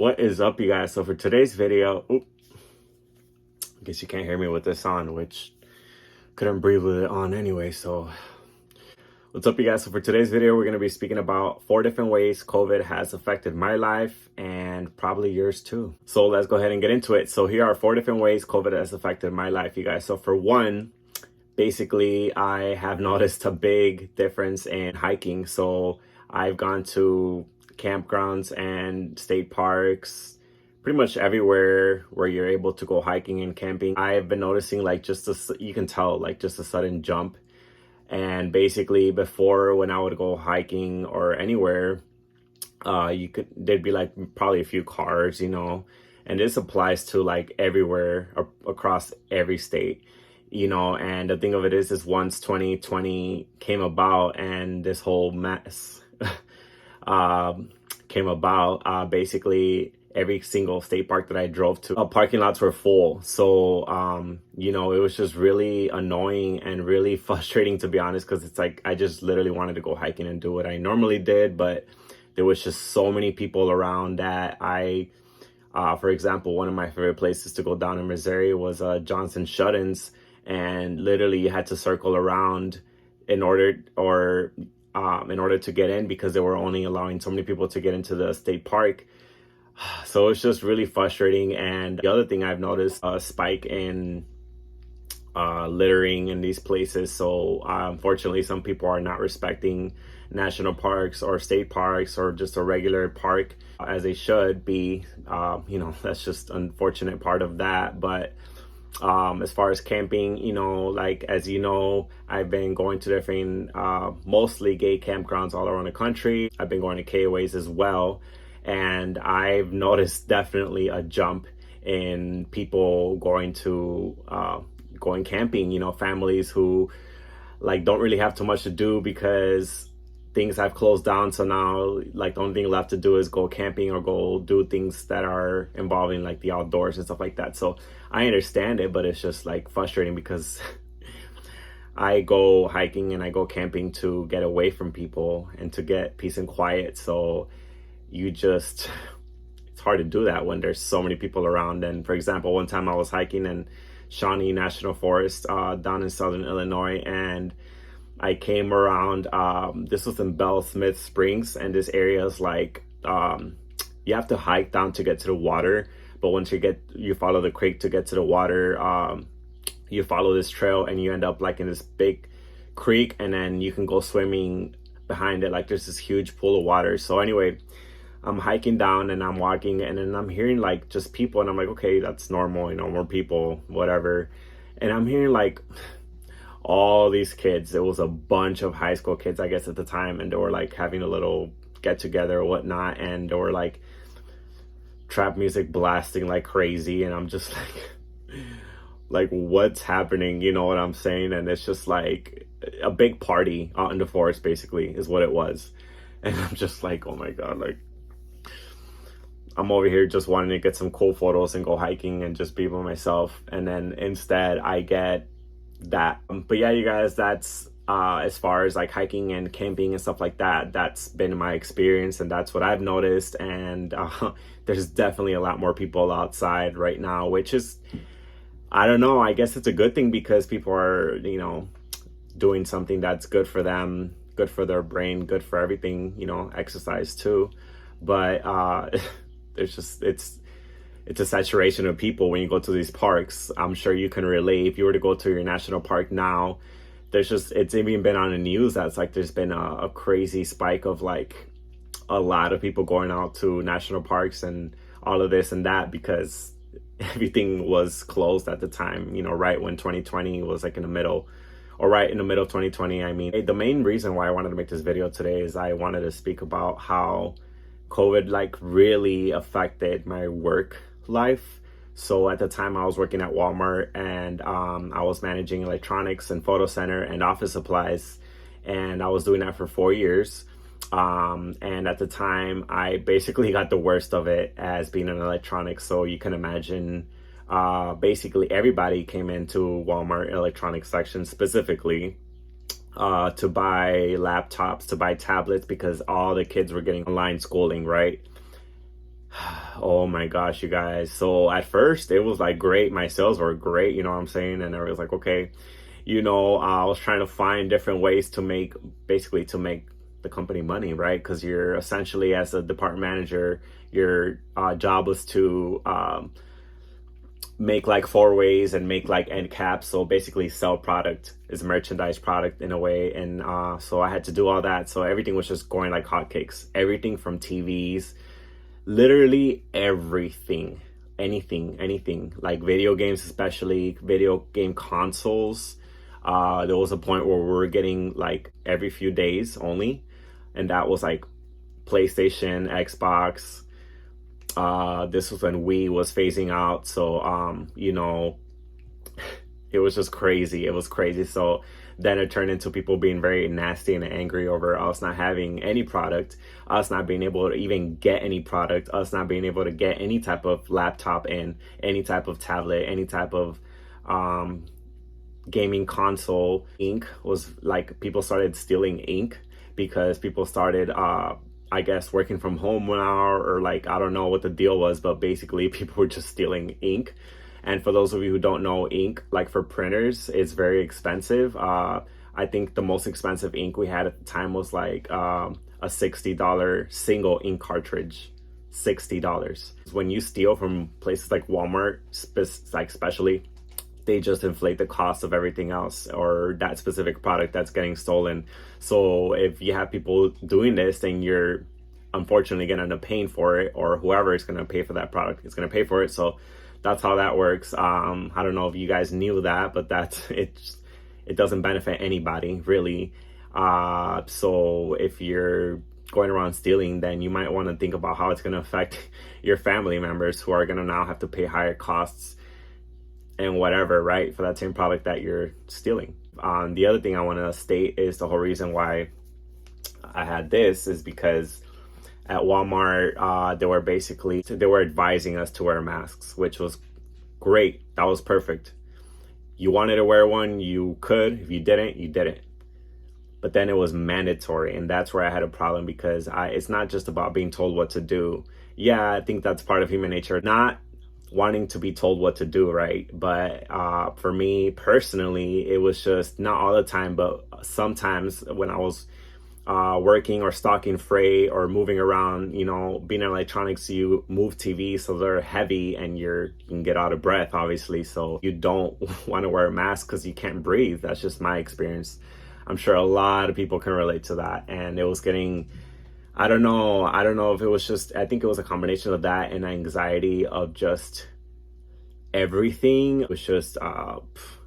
What is up, you guys? So for today's video, I guess you can't hear me with this on, which couldn't breathe with it on anyway. So what's up, you guys? So for today's video, we're going to be speaking about 4 different ways COVID has affected my life and probably yours too. So let's go ahead and get into it. So here are 4 different ways COVID has affected my life, you guys. So for one, basically, I have noticed a big difference in hiking. So I've gone to campgrounds and state parks, pretty much everywhere where you're able to go hiking and camping. I've been noticing you can tell like just a sudden jump. And basically before, when I would go hiking or anywhere, there'd be like probably a few cars, and this applies to like everywhere across every state. And the thing of it is once 2020 came about and this whole mess came about, basically every single state park that I drove to, parking lots were full. So, it was just really annoying and really frustrating, to be honest, because it's like I just literally wanted to go hiking and do what I normally did, but there was just so many people around that for example, one of my favorite places to go down in Missouri was Johnson Shut-ins. And literally you had to circle around in order to get in, because they were only allowing so many people to get into the state park. So it's just really frustrating. And the other thing I've noticed, a spike in littering in these places. So unfortunately, some people are not respecting national parks or state parks or just a regular park as they should be. That's just unfortunate part of that. But as far as camping, as I've been going to different mostly gay campgrounds all around the country. I've been going to KOAs as well, and I've noticed definitely a jump in people going camping. Families who like don't really have too much to do because things have closed down. So now like the only thing left to do is go camping or go do things that are involving like the outdoors and stuff like that. So I understand it, but it's just like frustrating because I go hiking and I go camping to get away from people and to get peace and quiet. So it's hard to do that when there's so many people around. And for example, one time I was hiking in Shawnee National Forest down in southern Illinois, and I came around, this was in Bell Smith Springs, and this area is like, you have to hike down to get to the water, but once you follow the creek to get to the water, you follow this trail and you end up like in this big creek, and then you can go swimming behind it. Like there's this huge pool of water. So anyway, I'm hiking down and I'm walking, and then I'm hearing like just people, and I'm like, okay, that's normal, more people, whatever. And I'm hearing like all these kids. It was a bunch of high school kids, I guess, at the time, and they were like having a little get together or whatnot, and they were like trap music blasting like crazy, and I'm just like what's happening, you know what I'm saying? And it's just like a big party out in the forest, basically, is what it was. And I'm just like, oh my god, like I'm over here just wanting to get some cool photos and go hiking and just be by myself, and then instead I get that. But yeah, you guys, that's as far as like hiking and camping and stuff like that, that's been my experience, and that's what I've noticed. And there's definitely a lot more people outside right now, which is, I don't know, I guess it's a good thing because people are doing something that's good for them, good for their brain, good for everything, exercise too. But it's a saturation of people when you go to these parks. I'm sure you can relate. If you were to go to your national park now, it's even been on the news that's like there's been a crazy spike of like a lot of people going out to national parks and all of this and that, because everything was closed at the time, right when 2020 was like in the middle, or right in the middle of 2020. I mean, the main reason why I wanted to make this video today is I wanted to speak about how COVID like really affected my work life. So at the time I was working at Walmart, and I was managing electronics and photo center and office supplies, and I was doing that for 4 years. And at the time I basically got the worst of it as being an electronics. So you can imagine basically everybody came into Walmart electronics section specifically to buy laptops, to buy tablets, because all the kids were getting online schooling, right? Oh my gosh, you guys. So at first it was like great. My sales were great, you know what I'm saying? And I was like, okay, I was trying to find different ways to make, basically to make the company money, right? Because you're essentially, as a department manager, your job was to make like four ways and make like end caps. So basically sell product, is merchandise product in a way. And so I had to do all that. So everything was just going like hotcakes. Everything from TVs, literally everything, anything, like video games, especially video game consoles. There was a point where we were getting like every few days only, and that was like PlayStation, Xbox. This was when Wii was phasing out, so it was just crazy. It was crazy. So then it turned into people being very nasty and angry over us not having any product, us not being able to even get any product, us not being able to get any type of laptop in, any type of tablet, any type of gaming console. Ink was like, people started stealing ink because people started I guess working from home 1 hour, or like, I don't know what the deal was, but basically people were just stealing ink. And for those of you who don't know, ink, like for printers, is very expensive. I think the most expensive ink we had at the time was like a $60 single ink cartridge. $60. When you steal from places like Walmart, like especially, they just inflate the cost of everything else, or that specific product that's getting stolen. So if you have people doing this, then you're unfortunately going to end up paying for it, or whoever is going to pay for that product is going to pay for it. So that's how that works. I don't know if you guys knew that, but that's it. It doesn't benefit anybody really. So if you're going around stealing, then you might want to think about how it's going to affect your family members, who are going to now have to pay higher costs and whatever, right, for that same product that you're stealing. The other thing I want to state is the whole reason why I had this is because at Walmart, they were advising us to wear masks, which was great. That was perfect. You wanted to wear one, you could. If you didn't, you didn't. But then it was mandatory, and that's where I had a problem, because it's not just about being told what to do. Yeah, I think that's part of human nature, not wanting to be told what to do, right? But for me personally, it was just not all the time, but sometimes when I was working or stocking freight or moving around, being in electronics, you move TV, so they're heavy and you can get out of breath, obviously. So you don't want to wear a mask because you can't breathe. That's just my experience. I'm sure a lot of people can relate to that. And it was getting, I don't know if it was just, I think it was a combination of that and anxiety of just everything. It was just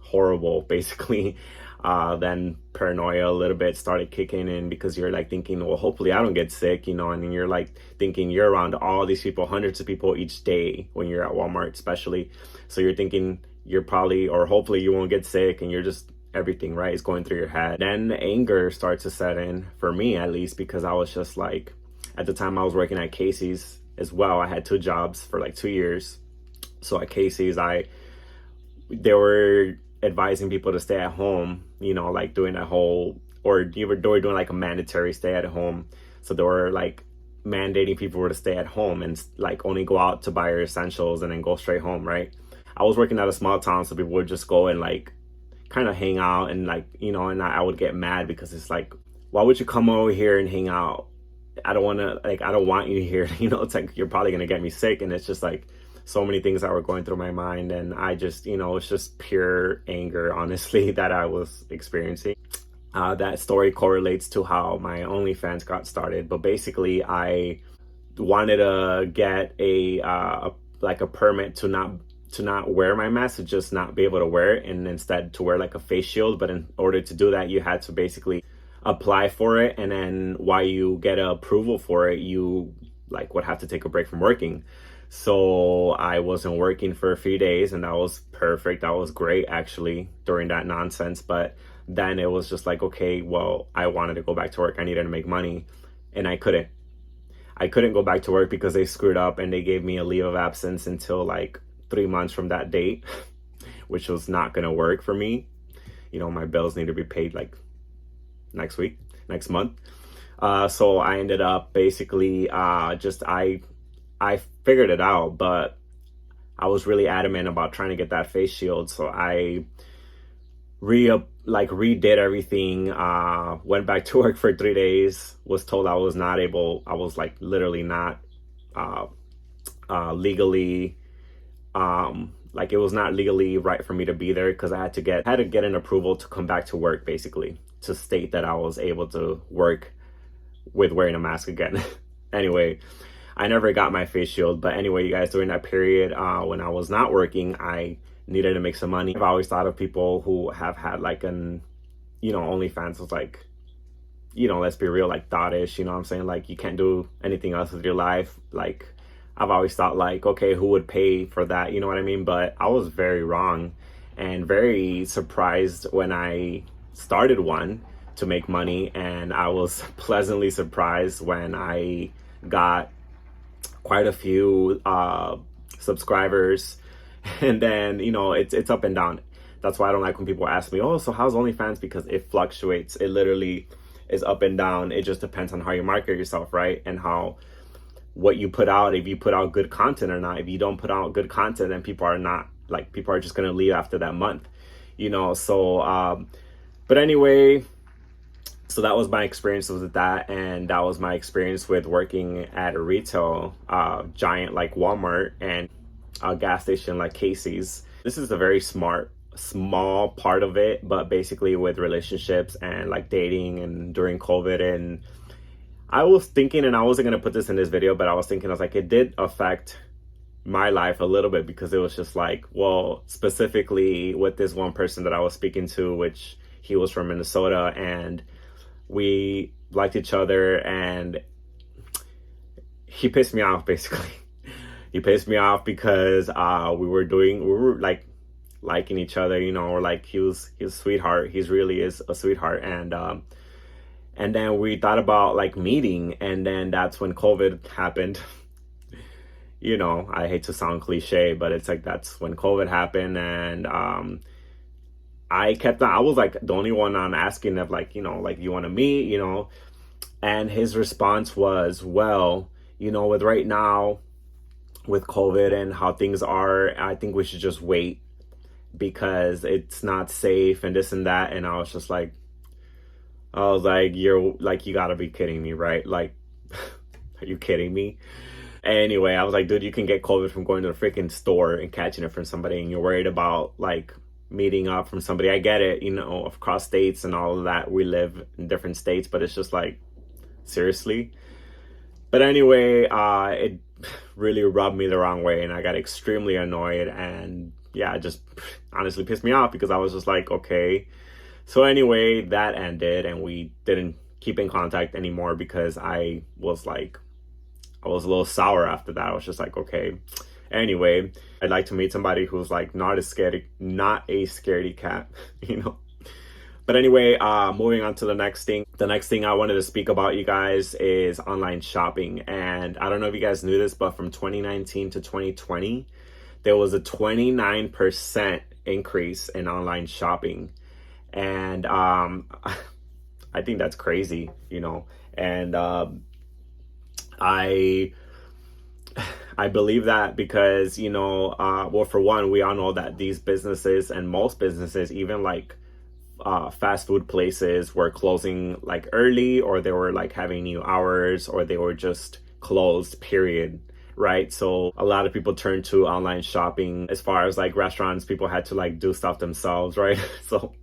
horrible, basically. Then paranoia a little bit started kicking in, because you're like thinking, well, hopefully I don't get sick, and then you're like thinking you're around all these people, hundreds of people each day when you're at Walmart, especially. So you're thinking you're probably, or hopefully you won't get sick, and you're just, everything, right, is going through your head. Then the anger starts to set in, for me at least, because I was just like, at the time I was working at Casey's as well. I had two jobs for like 2 years. So at Casey's, they were advising people to stay at home, like doing that whole, or they were doing like a mandatory stay at home. So they were like mandating people to stay at home and like only go out to buy your essentials and then go straight home, right? I was working at a small town, so people would just go and like kind of hang out, and like, and I would get mad, because it's like, why would you come over here and hang out? I don't want you here. It's like, you're probably going to get me sick. And it's just like so many things that were going through my mind. And I just, it's just pure anger, honestly, that I was experiencing. That story correlates to how my OnlyFans got started. But basically, I wanted to get a permit to not wear my mask, to just not be able to wear it, and instead to wear like a face shield. But in order to do that, you had to basically apply for it, and then while you get approval for it, you like would have to take a break from working. So I wasn't working for a few days, and that was perfect. That was great, actually, during that nonsense. But then it was just like, okay, well, I wanted to go back to work. I needed to make money, and I couldn't go back to work because they screwed up, and they gave me a leave of absence until like 3 months from that date, which was not going to work for me. My bills need to be paid like next month. So I ended up basically I figured it out, but I was really adamant about trying to get that face shield. So I redid everything, went back to work for 3 days, was told I was not able, I was like literally not uh, legally, like it was not legally right for me to be there, because I had to get an approval to come back to work, basically to state that I was able to work with wearing a mask again. Anyway, I never got my face shield, but anyway, you guys, during that period, when I was not working, I needed to make some money. I've always thought of people who have had like OnlyFans was like, let's be real, like thottish, you know what I'm saying? Like you can't do anything else with your life. Like I've always thought like, okay, who would pay for that? You know what I mean? But I was very wrong and very surprised when I started one to make money. And I was pleasantly surprised when I got quite a few subscribers. And then, it's up and down. That's why I don't like when people ask me, oh, so how's OnlyFans? Because it fluctuates. It literally is up and down. It just depends on how you market yourself, right? And what you put out, if you put out good content or not. If you don't put out good content, then people are just going to leave after that month, So, but anyway, so that was my experience with that. And that was my experience with working at a retail giant like Walmart and a gas station like Casey's. This is a very small part of it, but basically with relationships and like dating and during COVID. And I was thinking, and I wasn't going to put this in this video, but I was like, it did affect my life a little bit, because it was just like, well, specifically with this one person that I was speaking to, which he was from Minnesota, and we liked each other, and he pissed me off basically. He pissed me off because we were like liking each other, or like he was a sweetheart. He really is a sweetheart. And then we thought about like meeting, and then that's when COVID happened. I hate to sound cliche, but it's like that's when COVID happened. And I was like the only one on asking of like, like you want to meet, and his response was, well, with right now with COVID and how things are, I think we should just wait because it's not safe and this and that. And I was like, you're like, you gotta be kidding me, right? Like, are you kidding me? Anyway, I was like, dude, you can get COVID from going to the freaking store and catching it from somebody, and you're worried about like meeting up from somebody. I get it, across states and all of that. We live in different states, but it's just like, seriously. But anyway, it really rubbed me the wrong way, and I got extremely annoyed, and yeah, it just honestly pissed me off, because I was just like, okay. So anyway, that ended, and we didn't keep in contact anymore, because I was a little sour after that. I was just like, okay. Anyway, I'd like to meet somebody who's like not a scaredy cat, But anyway, moving on to the next thing. The next thing I wanted to speak about, you guys, is online shopping. And I don't know if you guys knew this, but from 2019 to 2020, there was a 29% increase in online shopping. And I think that's crazy, And I believe that because, well, for one, we all know that these businesses, and most businesses, even like fast food places, were closing like early, or they were like having new hours, or they were just closed, period. Right? So a lot of people turned to online shopping. As far as like restaurants, people had to like do stuff themselves, right? So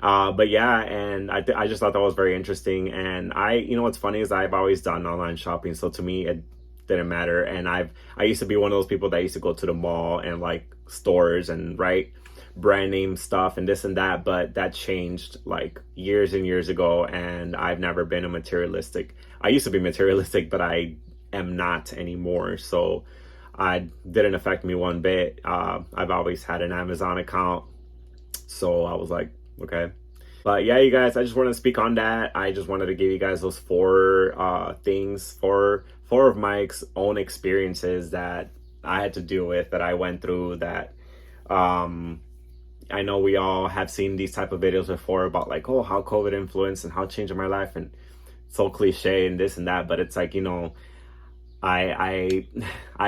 but yeah, and I just thought that was very interesting. And what's funny is I've always done online shopping, so to me it didn't matter. And I used to be one of those people that used to go to the mall and like stores and brand name stuff and this and that, but that changed like years and years ago. And I've never been I used to be materialistic, but I am not anymore. So I didn't affect me one bit. I've always had an Amazon account, so I was like, okay. But yeah, you guys, I just wanted to speak on that. I just wanted to give you guys those four things, four of my own experiences that I had to deal with, that I went through, that I know we all have seen these type of videos before about like, oh, how COVID influenced and how it changed my life, and so cliche and this and that. But it's like, I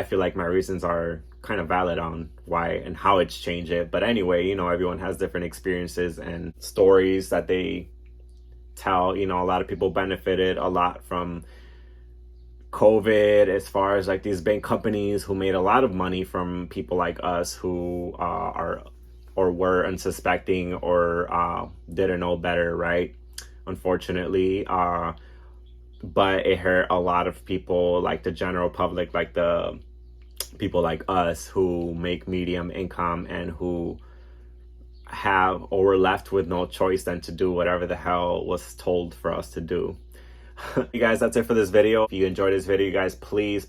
feel like my reasons are kind of valid on why and how it's changed it. But anyway, you know, everyone has different experiences and stories that they tell. You know, a lot of people benefited a lot from COVID, as far as like these big companies who made a lot of money from people like us who are or were unsuspecting or didn't know better, right? Unfortunately, but it hurt a lot of people, like the general public, like the people like us who make medium income and who have or were left with no choice than to do whatever the hell was told for us to do. You guys, that's it for this video. If you enjoyed this video, you guys, please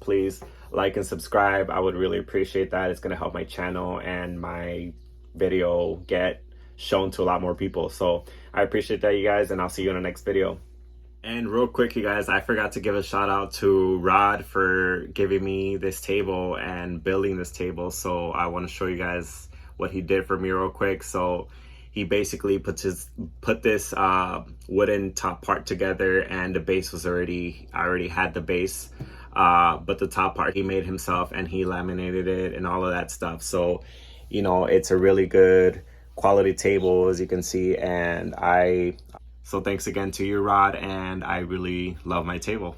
like and subscribe. I would really appreciate that. It's going to help my channel and my video get shown to a lot more people. So I appreciate that, you guys, and I'll see you in the next video. And real quick, you guys, I forgot to give a shout out to Rod for giving me this table and building this table. So I want to show you guys what he did for me real quick. So he basically put this wooden top part together, and the base was I already had the base, but the top part he made himself, and he laminated it and all of that stuff. So, you know, it's a really good quality table, as you can see, and so thanks again to you, Rod, and I really love my table.